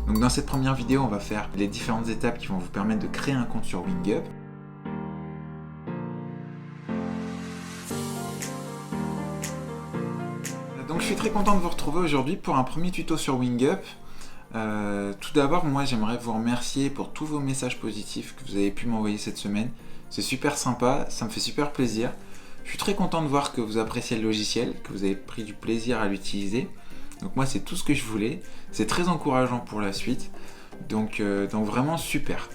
Donc dans cette première vidéo, on va faire les différentes étapes qui vont vous permettre de créer un compte sur Wingup. Donc je suis très content de vous retrouver aujourd'hui pour un premier tuto sur Wingup. Tout d'abord, moi j'aimerais vous remercier pour tous vos messages positifs que vous avez pu m'envoyer cette semaine. C'est super sympa, ça me fait super plaisir. Je suis très content de voir que vous appréciez le logiciel, que vous avez pris du plaisir à l'utiliser. Donc moi c'est tout ce que je voulais. C'est très encourageant pour la suite. Donc vraiment super.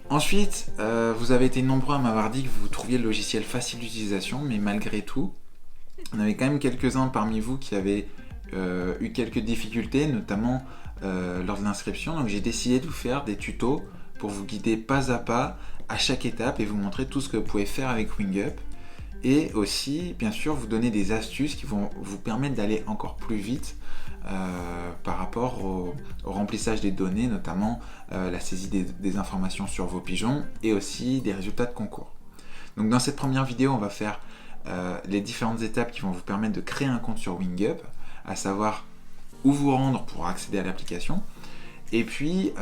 Ensuite, vous avez été nombreux à m'avoir dit que vous trouviez le logiciel facile d'utilisation, mais malgré tout, il y en avait quand même quelques-uns parmi vous qui avaient eu quelques difficultés, notamment lors de l'inscription. Donc j'ai décidé de vous faire des tutos pour vous guider pas à pas à chaque étape et vous montrer tout ce que vous pouvez faire avec Wingup. Et aussi, bien sûr, vous donner des astuces qui vont vous permettre d'aller encore plus vite par rapport au remplissage des données, notamment la saisie des informations sur vos pigeons et aussi des résultats de concours. Donc dans cette première vidéo, on va faire les différentes étapes qui vont vous permettre de créer un compte sur Wingup, à savoir où vous rendre pour accéder à l'application, et puis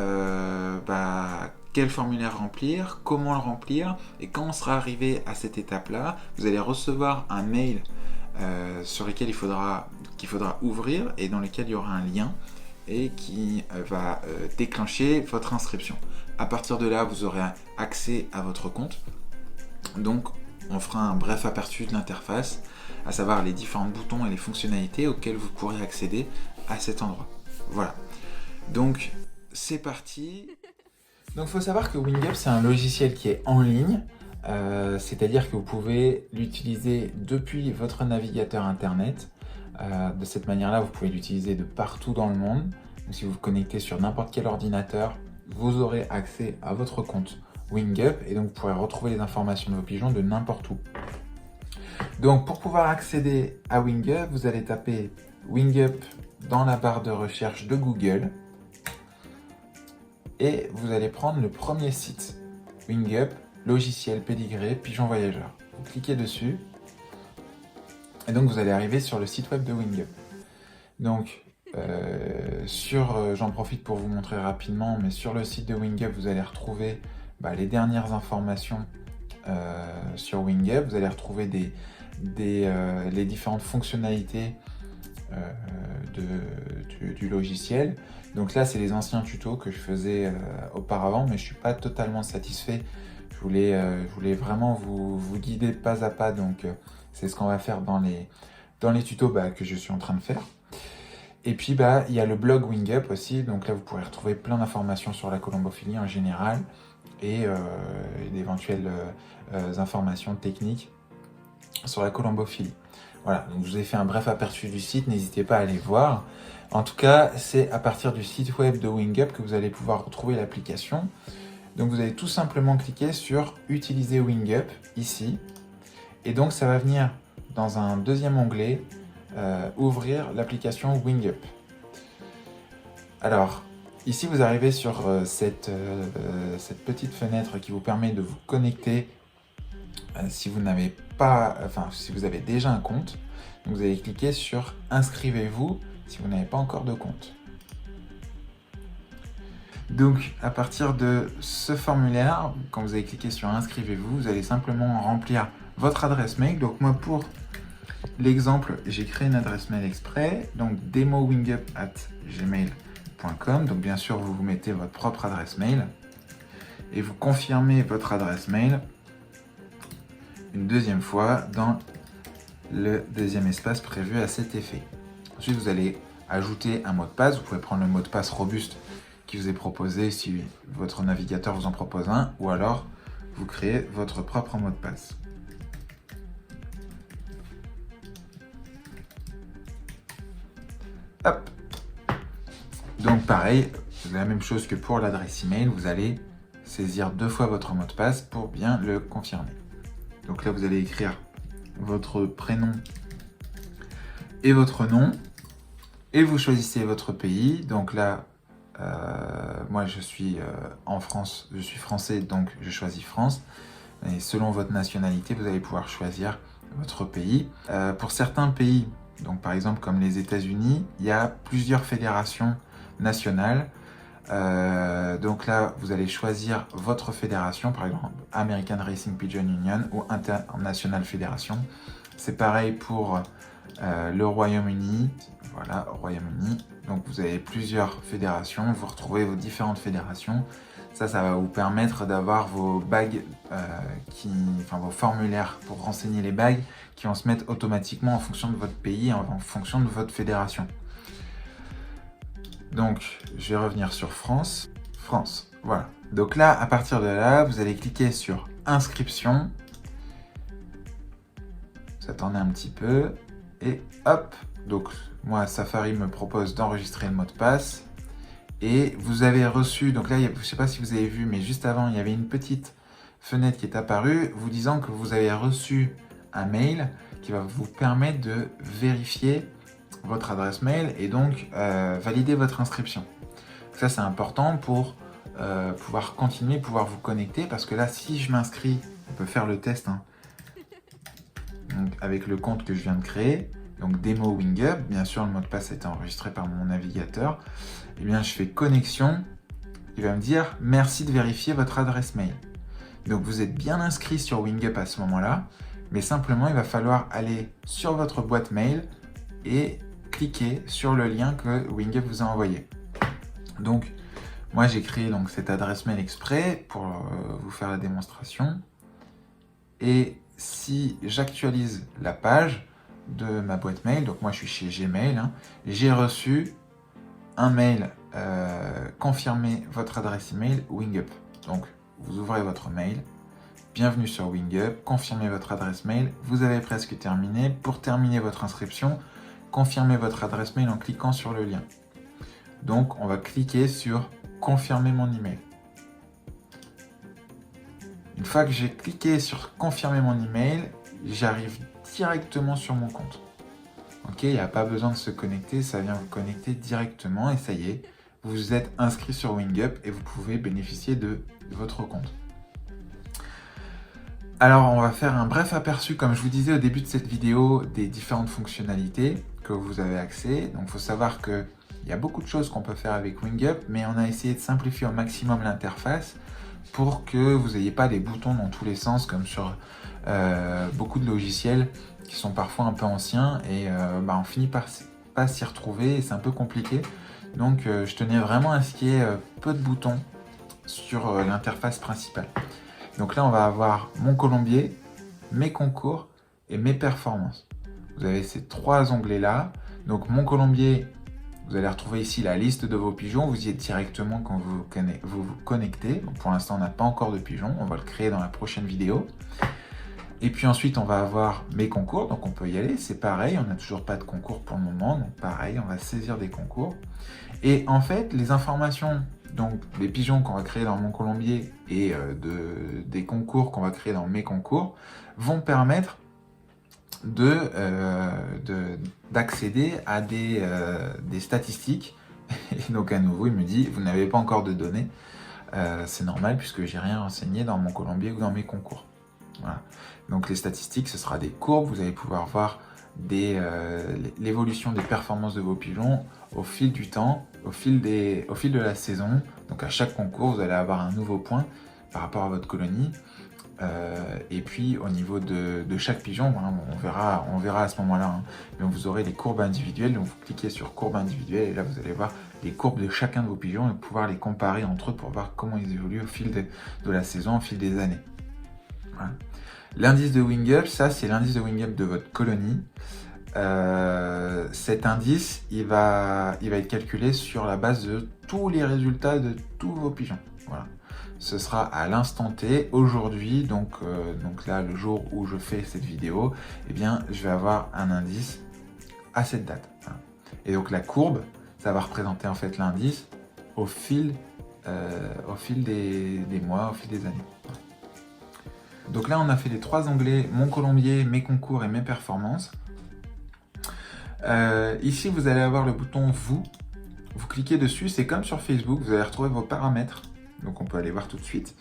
quel formulaire remplir, comment le remplir, et quand on sera arrivé à cette étape-là, vous allez recevoir un mail sur lequel qu'il faudra ouvrir et dans lequel il y aura un lien et qui va déclencher votre inscription. À partir de là, vous aurez accès à votre compte. Donc, on fera un bref aperçu de l'interface, à savoir les différents boutons et les fonctionnalités auxquelles vous pourrez accéder à cet endroit. Voilà. Donc, c'est parti. Donc il faut savoir que Wingup c'est un logiciel qui est en ligne, c'est-à-dire que vous pouvez l'utiliser depuis votre navigateur internet. De cette manière-là, vous pouvez l'utiliser de partout dans le monde. Donc, si vous vous connectez sur n'importe quel ordinateur, vous aurez accès à votre compte Wingup et donc vous pourrez retrouver les informations de vos pigeons de n'importe où. Donc pour pouvoir accéder à Wingup, vous allez taper Wingup dans la barre de recherche de Google. Et vous allez prendre le premier site, Wingup, logiciel pédigré, pigeon voyageur. Vous cliquez dessus, et donc vous allez arriver sur le site web de Wingup. Donc, j'en profite pour vous montrer rapidement, mais sur le site de Wingup, vous allez retrouver les dernières informations sur Wingup. Vous allez retrouver les différentes fonctionnalités du logiciel. Donc là, c'est les anciens tutos que je faisais auparavant, mais je ne suis pas totalement satisfait. Je voulais vraiment vous guider pas à pas, donc c'est ce qu'on va faire dans les tutos que je suis en train de faire. Et puis, il y a le blog Wingup aussi, donc là, vous pourrez retrouver plein d'informations sur la colombophilie en général et d'éventuelles informations techniques sur la colombophilie. Voilà, donc je vous ai fait un bref aperçu du site, n'hésitez pas à aller voir. En tout cas, c'est à partir du site web de Wingup que vous allez pouvoir retrouver l'application. Donc vous allez tout simplement cliquer sur « Utiliser Wingup » ici. Et donc ça va venir dans un deuxième onglet « Ouvrir l'application Wingup ». Alors, ici vous arrivez sur cette petite fenêtre qui vous permet de vous connecter si vous avez déjà un compte. Donc vous allez cliquer sur « Inscrivez-vous » si vous n'avez pas encore de compte. Donc à partir de ce formulaire, quand vous avez cliqué sur « Inscrivez-vous », vous allez simplement remplir votre adresse mail. Donc moi pour l'exemple, j'ai créé une adresse mail exprès, donc demowingup@gmail.com. Donc bien sûr, vous mettez votre propre adresse mail et vous confirmez votre adresse mail une deuxième fois dans le deuxième espace prévu à cet effet. Ensuite, vous allez ajouter un mot de passe. Vous pouvez prendre le mot de passe robuste qui vous est proposé si votre navigateur vous en propose un, ou alors vous créez votre propre mot de passe. Hop. Donc pareil, c'est la même chose que pour l'adresse email, vous allez saisir 2 fois votre mot de passe pour bien le confirmer. Donc là, vous allez écrire votre prénom et votre nom, et vous choisissez votre pays. Donc là, moi je suis en France, je suis français, donc je choisis France. Et selon votre nationalité, vous allez pouvoir choisir votre pays. Pour certains pays, donc par exemple comme les États-Unis, il y a plusieurs fédérations nationales. Donc là, vous allez choisir votre fédération, par exemple American Racing Pigeon Union ou International Fédération. C'est pareil pour le Royaume-Uni. Voilà, Royaume-Uni. Donc vous avez plusieurs fédérations, vous retrouvez vos différentes fédérations. Ça va vous permettre d'avoir vos bagues, vos formulaires pour renseigner les bagues qui vont se mettre automatiquement en fonction de votre pays, en fonction de votre fédération. Donc, je vais revenir sur France. France, voilà. Donc là, à partir de là, vous allez cliquer sur Inscription. Vous attendez un petit peu. Et hop, donc moi, Safari me propose d'enregistrer le mot de passe. Et vous avez reçu, donc là, je ne sais pas si vous avez vu, mais juste avant, il y avait une petite fenêtre qui est apparue vous disant que vous avez reçu un mail qui va vous permettre de vérifier votre adresse mail et donc valider votre inscription. Ça, c'est important pour pouvoir continuer, pouvoir vous connecter, parce que là, si je m'inscris, on peut faire le test donc, avec le compte que je viens de créer, donc démo WingUp, bien sûr, le mot de passe a été enregistré par mon navigateur. Eh bien, je fais connexion, il va me dire « Merci de vérifier votre adresse mail ». Donc, vous êtes bien inscrit sur WingUp à ce moment-là, mais simplement, il va falloir aller sur votre boîte mail et cliquer sur le lien que WingUp vous a envoyé. Donc, moi, j'ai créé donc, cette adresse mail exprès pour vous faire la démonstration. Et si j'actualise la page de ma boîte mail, donc moi, je suis chez Gmail, j'ai reçu un mail confirmez votre adresse email WingUp. Donc, vous ouvrez votre mail, bienvenue sur WingUp, confirmez votre adresse mail, vous avez presque terminé. Pour terminer votre inscription, confirmez votre adresse mail en cliquant sur le lien. Donc, on va cliquer sur confirmer mon email. Une fois que j'ai cliqué sur confirmer mon email, j'arrive directement sur mon compte. Ok, il n'y a pas besoin de se connecter, ça vient vous connecter directement et ça y est, vous êtes inscrit sur WingUp et vous pouvez bénéficier de votre compte. Alors, on va faire un bref aperçu, comme je vous disais au début de cette vidéo, des différentes fonctionnalités que vous avez accès. Donc, il faut savoir qu'il y a beaucoup de choses qu'on peut faire avec WingUp, mais on a essayé de simplifier au maximum l'interface pour que vous n'ayez pas des boutons dans tous les sens, comme sur beaucoup de logiciels qui sont parfois un peu anciens et on finit par pas s'y retrouver et c'est un peu compliqué. Donc je tenais vraiment à ce qu'il y ait peu de boutons sur l'interface principale. Donc là on va avoir mon colombier, mes concours et mes performances. Vous avez ces trois onglets là. Donc mon colombier, vous allez retrouver ici la liste de vos pigeons. Vous y êtes directement quand vous vous connectez. Donc pour l'instant on n'a pas encore de pigeons, on va le créer dans la prochaine vidéo. Et puis ensuite, on va avoir mes concours, donc on peut y aller, c'est pareil, on n'a toujours pas de concours pour le moment, donc pareil, on va saisir des concours. Et en fait, les informations, donc des pigeons qu'on va créer dans mon colombier et des concours qu'on va créer dans mes concours, vont permettre d'accéder à des statistiques. Et donc à nouveau, il me dit, vous n'avez pas encore de données, c'est normal puisque j'ai rien renseigné dans mon colombier ou dans mes concours. Voilà. Donc les statistiques, ce sera des courbes, vous allez pouvoir voir l'évolution des performances de vos pigeons au fil du temps, au fil de la saison. Donc à chaque concours, vous allez avoir un nouveau point par rapport à votre colonie. Et puis au niveau de chaque pigeon, on verra à ce moment-là. Mais vous aurez les courbes individuelles, donc vous cliquez sur courbe individuelle et là vous allez voir les courbes de chacun de vos pigeons et pouvoir les comparer entre eux pour voir comment ils évoluent au fil de la saison, au fil des années. Voilà. L'indice de WingUp, ça c'est l'indice de WingUp de votre colonie. Cet indice, il va être calculé sur la base de tous les résultats de tous vos pigeons. Voilà. Ce sera à l'instant T, aujourd'hui, donc là, le jour où je fais cette vidéo, eh bien, je vais avoir un indice à cette date. Voilà. Et donc la courbe, ça va représenter en fait l'indice au fil des mois, au fil des années. Voilà. Donc là, on a fait les trois onglets, mon colombier, mes concours et mes performances. Ici, vous allez avoir le bouton vous. Vous cliquez dessus, c'est comme sur Facebook, vous allez retrouver vos paramètres. Donc on peut aller voir tout de suite.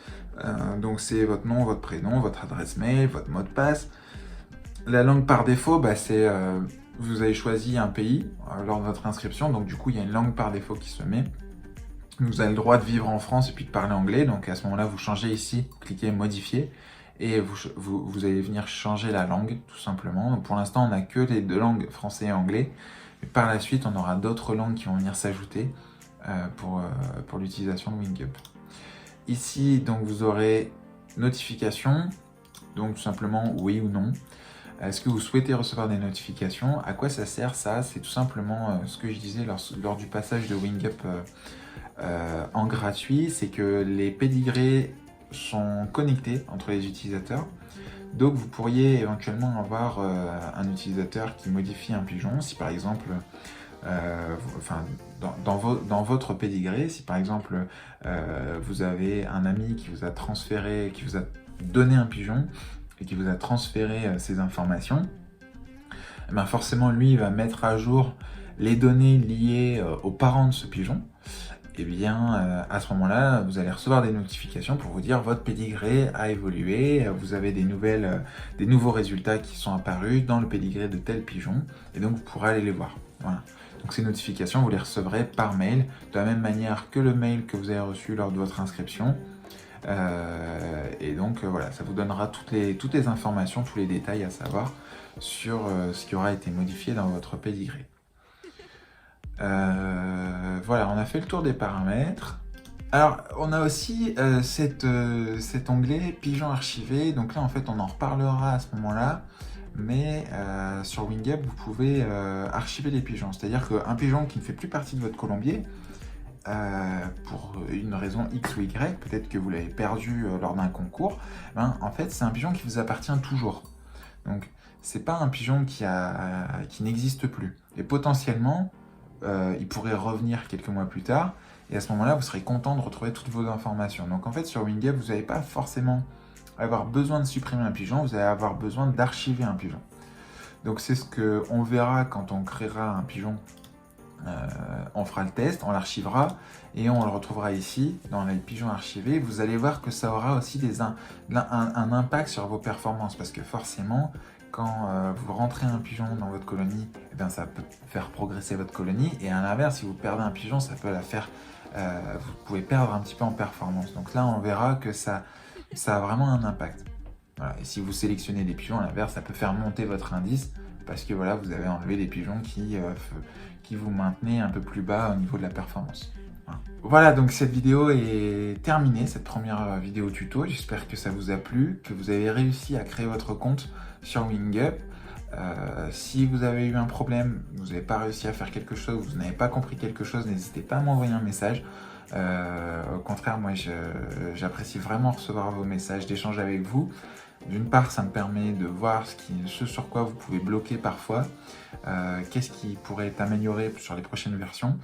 Donc c'est votre nom, votre prénom, votre adresse mail, votre mot de passe. La langue par défaut, c'est vous avez choisi un pays lors de votre inscription. Donc du coup, il y a une langue par défaut qui se met. vous avez le droit de vivre en France et puis de parler anglais. Donc à ce moment-là, vous changez ici, vous cliquez modifier et vous allez venir changer la langue tout simplement. Donc, pour l'instant, on n'a que les deux langues, français et anglais. Mais par la suite, on aura d'autres langues qui vont venir s'ajouter pour l'utilisation de WingUp. Ici, donc, vous aurez notification, donc tout simplement oui ou non. Est-ce que vous souhaitez recevoir des notifications? À quoi ça sert ça? C'est tout simplement ce que je disais lors du passage de WingUp en gratuit, c'est que les pédigrés sont connectés entre les utilisateurs. Donc vous pourriez éventuellement avoir un utilisateur qui modifie un pigeon, si par exemple, dans votre pédigré, si par exemple vous avez un ami qui vous a transféré, qui vous a donné un pigeon et qui vous a transféré ces informations, eh bien forcément lui il va mettre à jour les données liées aux parents de ce pigeon. Et bien à ce moment-là, vous allez recevoir des notifications pour vous dire votre pédigré a évolué, vous avez des nouveaux résultats qui sont apparus dans le pédigré de tel pigeon, et donc vous pourrez aller les voir. Voilà. Donc ces notifications, vous les recevrez par mail, de la même manière que le mail que vous avez reçu lors de votre inscription. Et donc voilà, ça vous donnera toutes les informations, tous les détails à savoir sur ce qui aura été modifié dans votre pédigré. Voilà, on a fait le tour des paramètres. Alors, on a aussi cet onglet pigeon archivé. Donc là, en fait, on en reparlera à ce moment-là. Mais sur WingUp, vous pouvez archiver les pigeons. C'est-à-dire qu'un pigeon qui ne fait plus partie de votre colombier, pour une raison X ou Y, peut-être que vous l'avez perdu lors d'un concours, ben, en fait, c'est un pigeon qui vous appartient toujours. Donc, c'est pas un pigeon qui n'existe plus. Et potentiellement, il pourrait revenir quelques mois plus tard, et à ce moment-là, vous serez content de retrouver toutes vos informations. Donc en fait, sur WingUp, vous n'allez pas forcément avoir besoin de supprimer un pigeon, vous allez avoir besoin d'archiver un pigeon. Donc c'est ce qu'on verra quand on créera un pigeon. On fera le test, on l'archivera, et on le retrouvera ici, dans les pigeons archivés. Vous allez voir que ça aura aussi un impact sur vos performances, parce que forcément, quand vous rentrez un pigeon dans votre colonie, eh bien, ça peut faire progresser votre colonie, et à l'inverse, si vous perdez un pigeon, ça peut la faire, vous pouvez perdre un petit peu en performance. Donc là, on verra que ça a vraiment un impact. Voilà. Et si vous sélectionnez des pigeons, à l'inverse, ça peut faire monter votre indice, parce que voilà, vous avez enlevé les pigeons qui vous maintenaient un peu plus bas au niveau de la performance. Voilà, donc cette vidéo est terminée, cette première vidéo tuto. J'espère que ça vous a plu, que vous avez réussi à créer votre compte sur WingUp. Si vous avez eu un problème, vous n'avez pas réussi à faire quelque chose, vous n'avez pas compris quelque chose, n'hésitez pas à m'envoyer un message. Au contraire, moi j'apprécie vraiment recevoir vos messages, d'échanger avec vous. D'une part, ça me permet de voir ce sur quoi vous pouvez bloquer parfois, qu'est-ce qui pourrait être amélioré sur les prochaines versions.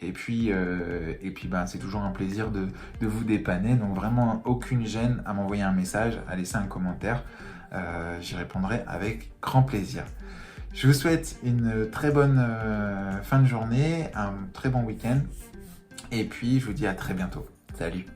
Et puis ben, c'est toujours un plaisir de vous dépanner. Donc vraiment, aucune gêne à m'envoyer un message, à laisser un commentaire. J'y répondrai avec grand plaisir. Je vous souhaite une très bonne fin de journée, un très bon week-end. Et puis, je vous dis à très bientôt. Salut!